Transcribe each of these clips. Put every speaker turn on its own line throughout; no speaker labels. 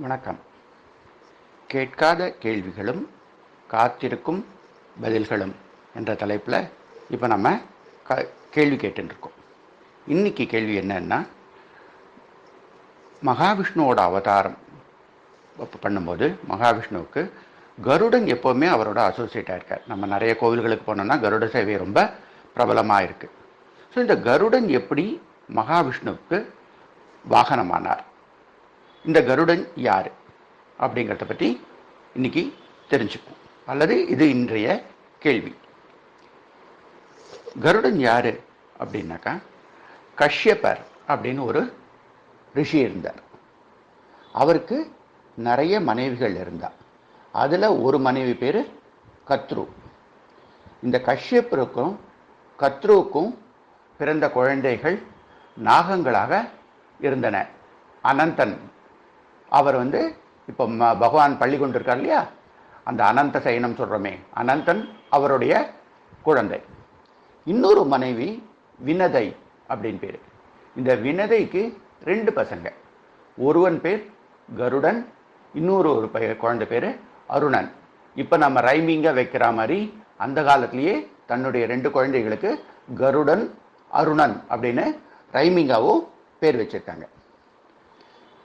வணக்கம். கேட்காத கேள்விகளும் காத்திருக்கும் பதில்களும் என்ற தலைப்பில் இப்போ நம்ம கேள்வி கேட்டுருக்கோம். இன்னைக்கு கேள்வி என்னன்னா, மகாவிஷ்ணுவோட அவதாரம் பண்ணும்போது மகாவிஷ்ணுவுக்கு கருடன் எப்போவுமே அவரோட அசோசியேட்டாக இருக்கார். நம்ம நிறைய கோவில்களுக்கு போனோம்னா கருட சேவை ரொம்ப பிரபலமாக இருக்குது. ஸோ இந்த கருடன் எப்படி மகாவிஷ்ணுவுக்கு வாகனமானார், இந்த கருடன் யார் அப்படிங்கிறத பற்றி இன்னைக்கு தெரிஞ்சுப்போம், அல்லது இது இன்றைய கேள்வி. கருடன் யாரு அப்படின்னாக்கா, கஷ்யபர் அப்படின்னு ஒரு ரிஷி இருந்தார். அவருக்கு நிறைய மனைவிகள் இருந்தா. அதில் ஒரு மனைவி பேர் கத்ரு. இந்த கஷ்யப்பருக்கும் கத்ருவுக்கும் பிறந்த குழந்தைகள் நாகங்களாக இருந்தன. அனந்தன் அவர் இப்போ பகவான் பள்ளி கொண்டு இருக்கார் இல்லையா, அந்த அனந்த சயனம் சொல்கிறோமே, அனந்தன் அவருடைய குழந்தை. இன்னொரு மனைவி வினதை அப்படின்னு பேர். இந்த வினதைக்கு 2 பசங்க. ஒருவன் பேர் கருடன், இன்னொரு குழந்தை பேர் அருணன். இப்போ நம்ம ரைமிங்காக வைக்கிற மாதிரி அந்த காலத்திலேயே தன்னுடைய 2 குழந்தைகளுக்கு கருடன் அருணன் அப்படின்னு ரைமிங்காகவும் பேர் வச்சிருக்காங்க.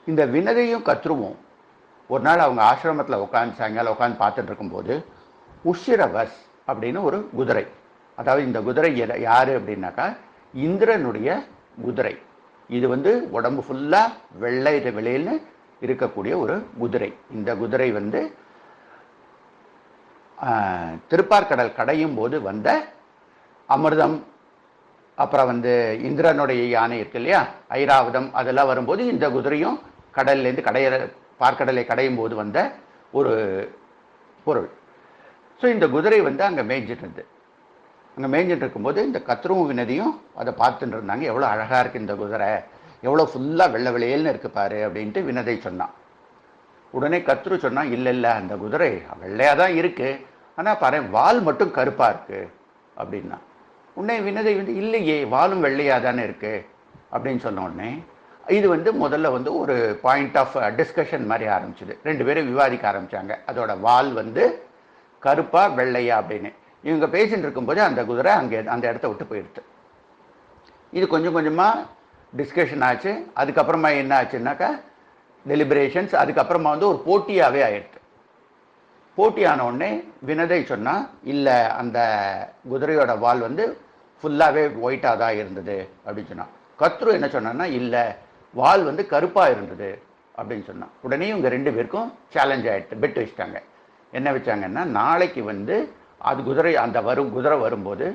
இந்த வினதையும் கத்ருவும் ஒரு நாள் அவங்க ஆசிரமத்தில் சாயங்காலம் உட்காந்து பார்த்துட்டு இருக்கும்போது உஷிரவஸ் அப்படின்னு ஒரு குதிரை, அதாவது இந்த குதிரை யார் அப்படின்னாக்கா இந்திரனுடைய குதிரை. இது உடம்பு ஃபுல்லாக வெள்ளை வெளியில்னு இருக்கக்கூடிய ஒரு குதிரை. இந்த குதிரை திருப்பார்கடல் கடையும் போது வந்த அமிர்தம், அப்புறம் இந்திரனுடைய யானை இருக்கு இல்லையா, ஐராவதம், அதெல்லாம் வரும்போது இந்த குதிரையும் கடல்லேருந்து பார்க்கடலை கடையும் போது வந்த ஒரு பொருள். ஸோ இந்த குதிரை அங்கே மேய்ஞ்சிட்டு இருந்தது. அங்கே மேய்ஞ்சிட்டு இருக்கும்போது இந்த கத்ருவும் வினதியும் அதை பார்த்துட்டு இருந்தாங்க. எவ்வளோ அழகாக இருக்குது இந்த குதிரை, எவ்வளோ ஃபுல்லாக வெள்ளை வெளியல்னு இருக்கு பாரு அப்படின்ட்டு வினதை சொன்னான். உடனே கத்ரு சொன்னான், இல்லை இல்லை, அந்த குதிரை வெள்ளையாக தான் இருக்குது, ஆனால் பாரு வால் மட்டும் கருப்பாக இருக்குது அப்படின்னா. உடனே வினதை இல்லையே, வாலும் வெள்ளையாக தானே இருக்குது அப்படின்னு சொன்ன உடனே இது முதல்ல ஒரு பாயிண்ட் ஆஃப் டிஸ்கஷன் மாதிரி ஆரம்பிச்சுது. 2 பேரும் விவாதிக்க ஆரம்பித்தாங்க. அதோட வால் கருப்பா வெள்ளையா அப்படின்னு. இவங்க பேசிட்டு இருக்கும்போது அந்த குதிரை அங்கே அந்த இடத்த விட்டு போயிடுது. இது கொஞ்சம் கொஞ்சமாக டிஸ்கஷன் ஆச்சு. அதுக்கப்புறமா என்ன ஆச்சுன்னாக்கா டெலிபரேஷன்ஸ். அதுக்கப்புறமா ஒரு போட்டியாகவே ஆயிடுது. போட்டியான உடனே வினதை சொன்னால், இல்லை, அந்த குதிரையோட வால் ஃபுல்லாகவே ஒயிட்டாக தான் இருந்தது அப்படின்னு சொன்னான். கத்ரு என்ன சொன்னான்னா, இல்லை, வால் கருப்பாக இருந்தது அப்படின்னு சொன்னான். உடனே இவங்க 2 பேருக்கும் சேலஞ்ச் ஆகிடுது. பெட் வச்சுட்டாங்க. என்ன வச்சாங்கன்னா, நாளைக்கு அது குதிரை வரும்போது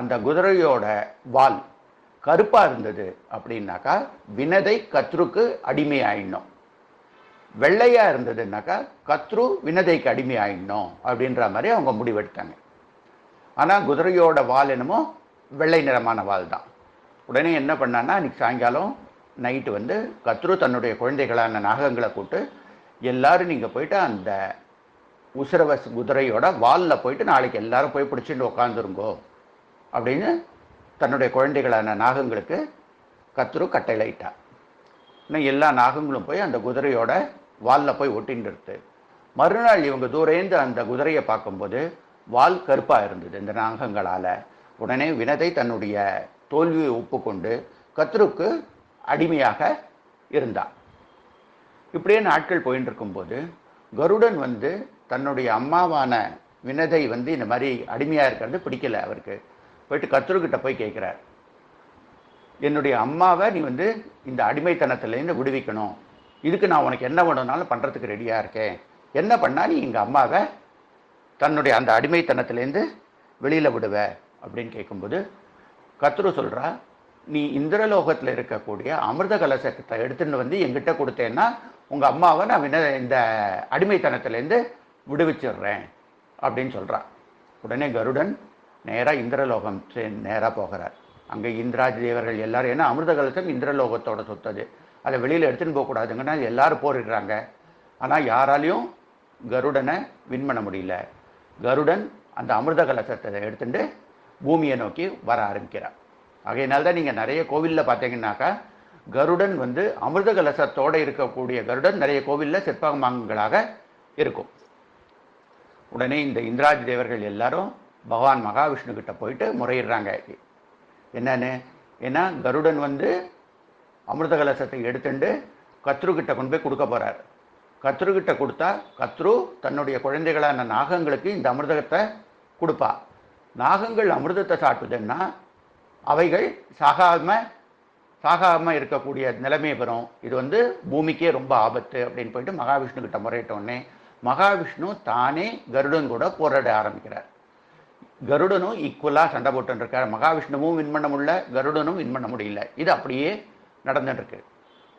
அந்த குதிரையோட வால் கருப்பாக இருந்தது அப்படின்னாக்கா வினதை கத்ருக்கு அடிமை ஆயிடணும், வெள்ளையாக இருந்ததுன்னாக்கா கத்ரு வினதைக்கு அடிமை ஆயிடணும் அப்படின்ற மாதிரி அவங்க முடிவெடுத்தாங்க. ஆனால் குதிரையோட வால் என்னமோ வெள்ளை நிறமான வால் தான். உடனே என்ன பண்ணான்னா, அன்றைக்கி சாயங்காலம் நைட்டு கத்ரு தன்னுடைய குழந்தைகளான நாகங்களை கூப்பிட்டு, எல்லாரும் நீங்கள் போயிட்டு அந்த உசிரவஸ் குதிரையோட வாலில் போயிட்டு நாளைக்கு எல்லாரும் போய் பிடிச்சிட்டு உட்காந்துருங்கோ அப்படின்னு தன்னுடைய குழந்தைகளான நாகங்களுக்கு கத்ரு கட்டளையிட்டார். இன்னும் எல்லா நாகங்களும் போய் அந்த குதிரையோட வாலில் போய் ஒட்டின்னு இருக்கு. மறுநாள் இவங்க தூரேந்து அந்த குதிரையை பார்க்கும்போது வால் கருப்பாக இருந்தது இந்த நாகங்களால். உடனே வினதை தன்னுடைய தோல்வியை ஒப்புக்கொண்டு கத்ருக்கு அடிமையாக இருந்தார். இப்படியே நாட்கள் போயின்னு இருக்கும்போது கருடன் தன்னுடைய அம்மாவான வினதை இந்த மாதிரி அடிமையாக இருக்கிறது பிடிக்கல அவருக்கு. போயிட்டு கத்ருக்கிட்ட போய் கேட்குறார், என்னுடைய அம்மாவை நீ இந்த அடிமைத்தனத்திலேருந்து விடுவிக்கணும், இதுக்கு நான் உனக்கு என்ன வேணும்னாலும் பண்ணுறதுக்கு ரெடியாக இருக்கேன், என்ன பண்ணால் நீ எங்கள் அம்மாவை தன்னுடைய அந்த அடிமைத்தனத்திலேருந்து வெளியில் விடுவ அப்படின்னு கேட்கும்போது கத்ரு சொல்கிறா, நீ இந்திரலோகத்தில் இருக்கக்கூடிய அமிர்த கலசத்தை எடுத்துன்னு எங்கிட்ட கொடுத்தேன்னா உங்கள் அம்மாவை நான் இந்த அடிமைத்தனத்திலேருந்து விடுவிச்சிடுறேன் அப்படின்னு சொல்கிறான். உடனே கருடன் நேராக இந்திரலோகம் நேராக போகிறார். அங்கே இந்திராஜ் தேவர்கள் எல்லாரும், ஏன்னா அமிர்த கலசம் இந்திரலோகத்தோட சொத்தது, அதை வெளியில் எடுத்துன்னு போகக்கூடாதுங்கன்னா எல்லாரும் போரிடுறாங்க. ஆனால் யாராலையும் கருடனை வின் பண்ண முடியல. கருடன் அந்த அமிர்த கலசத்தை எடுத்துட்டு பூமியை நோக்கி வர ஆரம்பிக்கிறார். ஆகையினால்தான் நீங்கள் நிறைய கோவிலில் பார்த்தீங்கன்னாக்கா கருடன் வந்து அமிர்த கலசத்தோடு இருக்கக்கூடிய கருடன் நிறைய கோவிலில் சிற்பமாங்கங்களாக இருக்கும். உடனே இந்த இந்திராஜி தேவர்கள் எல்லாரும் பகவான் மகாவிஷ்ணு கிட்ட போயிட்டு முறையிடுறாங்க. என்னன்னு, ஏன்னா கருடன் வந்து அமிர்த கலசத்தை எடுத்துட்டு கத்ருக்கிட்ட கொண்டு போய் கொடுக்க போகிறார். கத்ருக்கிட்ட கொடுத்தா கத்ரு தன்னுடைய குழந்தைகளான நாகங்களுக்கு இந்த அமிர்தத்தை கொடுப்பா. நாகங்கள் அமிர்தத்தை சாப்பிட்டுதுன்னா அவைகள் சாகாமல் இருக்கக்கூடிய நிலைமையை பெறும். இது வந்து பூமிக்கே ரொம்ப ஆபத்து அப்படின்னு போயிட்டு மகாவிஷ்ணு கிட்ட முறையிட்டோடனே மகாவிஷ்ணு தானே கருடன் கூட போராட ஆரம்பிக்கிறார். கருடனும் ஈக்குவலாக சண்டை போட்டுருக்கார். மகாவிஷ்ணுவும் வின் பண்ண முடியல, கருடனும் வின் பண்ண முடியல. இது அப்படியே நடந்துட்டுருக்கு.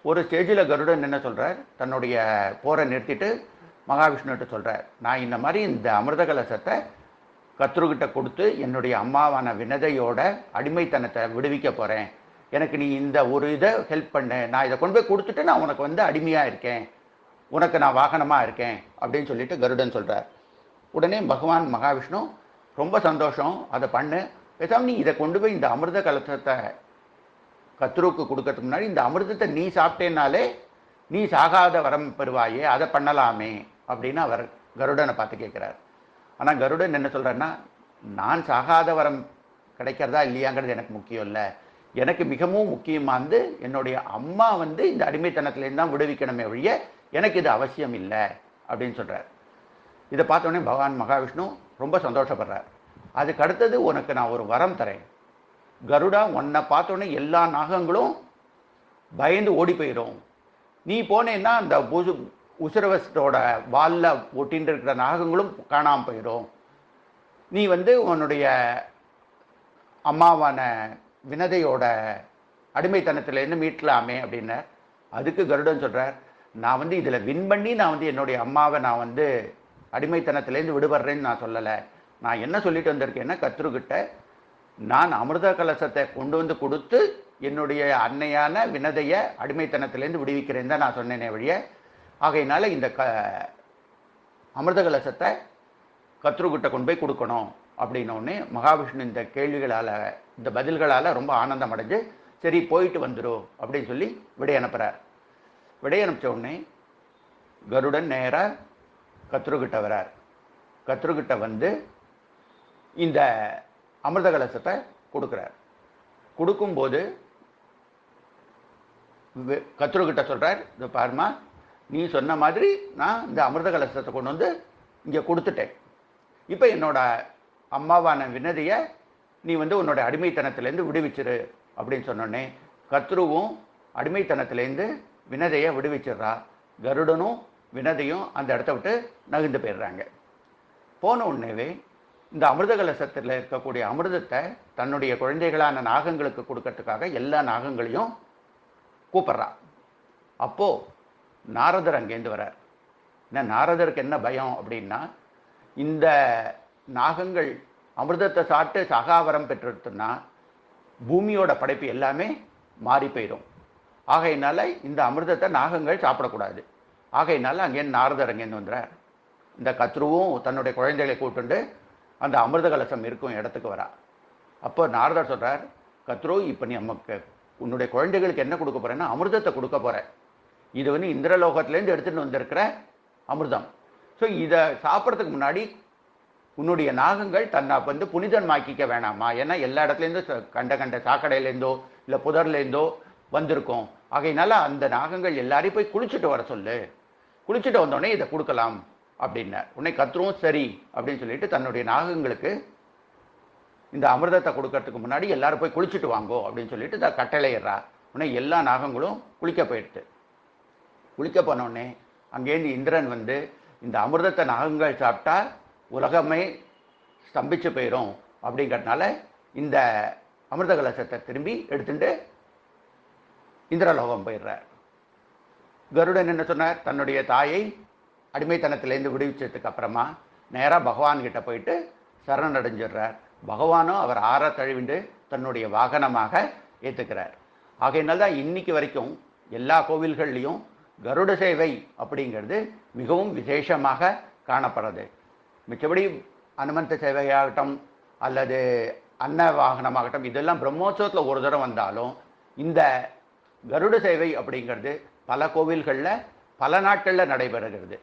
ஒரு ஸ்டேஜில் கருடன் என்ன சொல்கிறார், தன்னுடைய போரை நிறுத்திட்டு மகாவிஷ்ணுகிட்ட சொல்கிறார், நான் இந்த மாதிரி இந்த அமிர்த கலசத்தை கத்ருக்கிட்ட கொடுத்து என்னுடைய அம்மாவான வினதையோட அடிமைத்தனத்தை விடுவிக்க போகிறேன். எனக்கு நீ இந்த ஒரு இதை ஹெல்ப் பண்ணு. நான் இதை கொண்டு போய் கொடுத்துட்டு நான் உனக்கு வந்து அடிமையாக இருக்கேன், உனக்கு நான் வாகனமாக இருக்கேன் அப்படின்னு சொல்லிட்டு கருடன் சொல்கிறார். உடனே பகவான் மகாவிஷ்ணு ரொம்ப சந்தோஷம், அதை பண்ணு. பேசாமல் நீ இதை கொண்டு போய் இந்த அமிர்த கலசத்தை கத்ருக்கு கொடுக்கறதுக்கு முன்னாடி இந்த அமிர்தத்தை நீ சாப்பிட்டேனாலே நீ சாகாத வரம் பெறுவாயே, அதை பண்ணலாமே அப்படின்னு அவர் கருடனை பார்த்து கேட்குறார். ஆனால் கருடன் என்ன சொல்கிறாருன்னா, நான் சாகாத வரம் கிடைக்கிறதா இல்லையாங்கிறது எனக்கு முக்கியம் இல்லை, எனக்கு மிகவும் முக்கியமாக என்னுடைய அம்மா வந்து இந்த அடிமைத்தனத்துலேருந்து தான் விடுவிக்கணுமே ஒழிய எனக்கு இது அவசியம் இல்லை அப்படின்னு சொல்கிறார். இதை பார்த்தோன்னே பகவான் மகாவிஷ்ணு ரொம்ப சந்தோஷப்படுறார். அதுக்கு அடுத்தது உனக்கு நான் ஒரு வரம் தரேன். கருடா, உன்னை பார்த்தோன்னே எல்லா நாகங்களும் பயந்து ஓடி போயிடும். நீ போனேன்னா அந்த உசிரவசத்தோட வாலில் ஒட்டின்னு இருக்கிற நாகங்களும் காணாமல் போயிடும். நீ வந்து உன்னுடைய அம்மாவான வினதையோட அடிமைத்தனத்திலேருந்து மீட்கலாமே அப்படின்ன. அதுக்கு கருடன் சொல்கிறார், நான் வந்து இதில் வின் பண்ணி நான் வந்து என்னுடைய அம்மாவை நான் வந்து அடிமைத்தனத்திலேருந்து விடுபடுறேன்னு நான் சொல்லலை. நான் என்ன சொல்லிட்டு வந்திருக்கேன்னா, கத்ருக்கிட்ட நான் அமிர்த கலசத்தை கொண்டு வந்து கொடுத்து என்னுடைய அன்னையான வினதையை அடிமைத்தனத்திலேருந்து விடுவிக்கிறேன் தான் நான் சொன்னேனே வழிய. ஆகையினால இந்த அமிர்த கலசத்தை கத்ருக்கிட்ட கொண்டு போய் கொடுக்கணும் அப்படின்னோடனே மகாவிஷ்ணு இந்த கேள்விகளால், இந்த பதில்களால் ரொம்ப ஆனந்தம் அடைஞ்சு, சரி போயிட்டு வந்துடும் அப்படின்னு சொல்லி விடை அனுப்புகிறார். விடை அனுப்பிச்ச உடனே கருடன் நேராக கத்ருக்கிட்ட வரார். கத்ருக்கிட்ட வந்து இந்த அமிர்த கலசத்தை கொடுக்குறார். கொடுக்கும்போது கத்ருக்கிட்ட சொல்கிறார், இது பாருமா, நீ சொன்ன மாதிரி நான் இந்த அமிர்த கலசத்தை கொண்டு வந்து இங்கே கொடுத்துட்டேன். இப்போ என்னோட அம்மாவான வினதியை நீ வந்து உன்னோட அடிமைத்தனத்திலேருந்து விடுவிச்சிரு அப்படின்னு சொன்னோடனே கத்ருவும் அடிமைத்தனத்திலேருந்து வினதையை விடுவிச்சிடுறா. கருடனும் வினதையும் அந்த இடத்த விட்டு நகர்ந்து போயிடுறாங்க. போன உடனேவே இந்த அமிர்த கலசத்தில் இருக்கக்கூடிய அமிர்தத்தை தன்னுடைய குழந்தைகளான நாகங்களுக்கு கொடுக்கறதுக்காக எல்லா நாகங்களையும் கூப்பிட்றா. அப்போது நாரதர் அங்கேருந்து வரார். என்ன, நாரதருக்கு என்ன பயம் அப்படின்னா, இந்த நாகங்கள் அமிர்தத்தை சாப்பிட்டு சகாவரம் பெற்றுட்டுன்னா பூமியோட படைப்பு எல்லாமே மாறி போயிடும். ஆகையினால இந்த அமிர்தத்தை நாகங்கள் சாப்பிடக்கூடாது. ஆகையினால அங்கேருந்து நாரதர் அங்கேருந்து வந்துடுறார். இந்த கத்ருவும் தன்னுடைய குழந்தைகளை கூட்டுண்டு அந்த அமிர்த கலசம் இருக்கும் இடத்துக்கு வரா. அப்போ நாரதர் சொல்கிறார், கத்ரு, இப்போ நீ நமக்கு உன்னுடைய குழந்தைகளுக்கு என்ன கொடுக்க போகிறேன்னா அமிர்தத்தை கொடுக்க போகிற. இது வந்து இந்திரலோகத்திலேருந்து எடுத்துகிட்டு வந்திருக்கிற அமிர்தம். ஸோ இதை சாப்பிட்றதுக்கு முன்னாடி உன்னுடைய நாகங்கள் தன்னை வந்து புனிதமாக்கிக்க வேணாமா? ஏன்னா எல்லா இடத்துலேருந்து கண்ட சாக்கடையிலேருந்தோ இல்லை புதர்லேருந்தோ வந்திருக்கும். ஆகையினால அந்த நாகங்கள் எல்லாரையும் போய் குளிச்சுட்டு வர சொல்லு. குளிச்சுட்டு வந்தோடனே இதை கொடுக்கலாம் அப்படின்னார். உடனே கத்ருவும் சரி அப்படின்னு சொல்லிட்டு தன்னுடைய நாகங்களுக்கு இந்த அமிர்தத்தை கொடுக்கறதுக்கு முன்னாடி எல்லாரும் போய் குளிச்சுட்டு வாங்கோ அப்படின்னு சொல்லிட்டு இதை கட்டளையிடுறா. உடனே எல்லா நாகங்களும் குளிக்க போயிடுது. குளிக்க போனோடனே அங்கேருந்து இந்திரன் வந்து இந்த அமிர்தத்தை நாகங்கள் சாப்பிட்டா உலகமே ஸ்தம்பிச்சு போயிடும் அப்படிங்கிறதுனால இந்த அமிர்த கலசத்தை திரும்பி எடுத்துட்டு இந்திரலோகம் போயிடுறார். கருடன் என்ன சொன்னார், தன்னுடைய தாயை அடிமைத்தனத்திலேருந்து விடுவிச்சதுக்கு அப்புறமா நேராக பகவான்கிட்ட போயிட்டு சரணடைஞ்சிடுறார். பகவானும் அவர் ஆற தழுவிண்டு தன்னுடைய வாகனமாக ஏற்றுக்கிறார். ஆகையினால தான் இன்னைக்கு வரைக்கும் எல்லா கோவில்கள்லையும் கருட சேவை அப்படிங்கிறது மிகவும் விசேஷமாக காணப்படுறது. மிச்சபடி அனுமந்த சேவையாகட்டும் அல்லது அன்ன வாகனமாகட்டும், இதெல்லாம் பிரம்மோற்சவத்தில் ஒரு தடவை வந்தாலும் இந்த கருட சேவை அப்படிங்கிறது பல கோவில்களில் பல நாட்களில் நடைபெறுகிறது.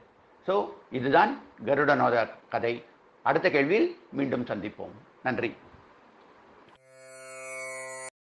ஸோ இதுதான் கருடனோட கதை. அடுத்த கேள்வியில் மீண்டும் சந்திப்போம். நன்றி.